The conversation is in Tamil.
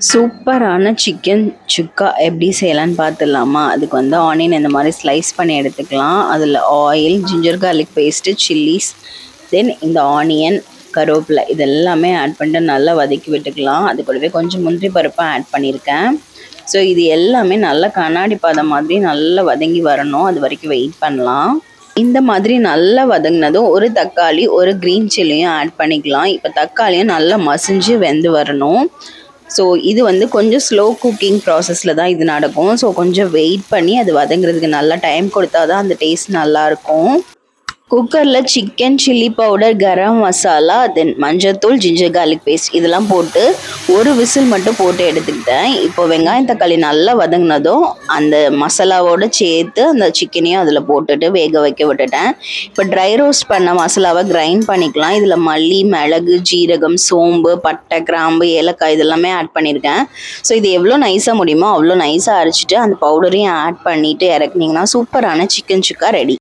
சூப்பரான சிக்கன் சுக்கா எப்படி செய்யலான்னு பார்த்துடலாமா? அதுக்கு வந்து ஆனியன் இந்த மாதிரி ஸ்லைஸ் பண்ணி எடுத்துக்கலாம். அதில் oil, ginger garlic paste, chillies, then இந்த ஆனியன், கருவேப்பிலை இதெல்லாமே ஆட் பண்ணிட்டு நல்லா வதக்கி விட்டுக்கலாம். அது கூடவே கொஞ்சம் முந்திரி பருப்பும் ஆட் பண்ணியிருக்கேன். ஸோ இது எல்லாமே நல்லா கண்ணாடி பதம் மாதிரி நல்லா வதங்கி வரணும். அது வரைக்கும் வெயிட் பண்ணலாம். இந்த மாதிரி நல்லா வதங்கினதும் ஒரு தக்காளி, ஒரு க்ரீன் சில்லியும் ஆட் பண்ணிக்கலாம். இப்போ தக்காளியும் நல்லா மசிஞ்சு வெந்து வரணும். ஸோ இது வந்து கொஞ்சம் ஸ்லோ குக்கிங் ப்ராசஸில் தான் இது நடக்கும். ஸோ கொஞ்சம் வெயிட் பண்ணி அது வதங்குறதுக்கு நல்லா டைம் கொடுத்தா தான் அந்த டேஸ்ட் நல்லாயிருக்கும். குக்கரில் chicken, chilli powder, garam masala, தென் மஞ்சத்தூள், ஜிஞ்சர் கார்லிக் பேஸ்ட் இதெல்லாம் போட்டு ஒரு விசில் மட்டும் போட்டு எடுத்துக்கிட்டேன். இப்போ வெங்காயம் தக்காளி நல்லா வதங்கினதும் அந்த மசாலாவோடு சேர்த்து அந்த சிக்கனையும் அதில் போட்டுட்டு வேக வைக்க விட்டுட்டேன். இப்போ ட்ரை ரோஸ்ட் பண்ண மசாலாவை கிரைண்ட் பண்ணிக்கலாம். இதில் மல்லி, மிளகு, ஜீரகம், சோம்பு, பட்டை, கிராம்பு, ஏலக்காய் இதெல்லாமே ஆட் பண்ணியிருக்கேன். ஸோ இது எவ்வளோ நைஸாக முடியுமோ அவ்வளோ நைஸாக அரைச்சிட்டு அந்த பவுடரையும் ஆட் பண்ணிவிட்டு இறக்குனீங்கன்னா சூப்பரான சிக்கன் சுக்கா ரெடி.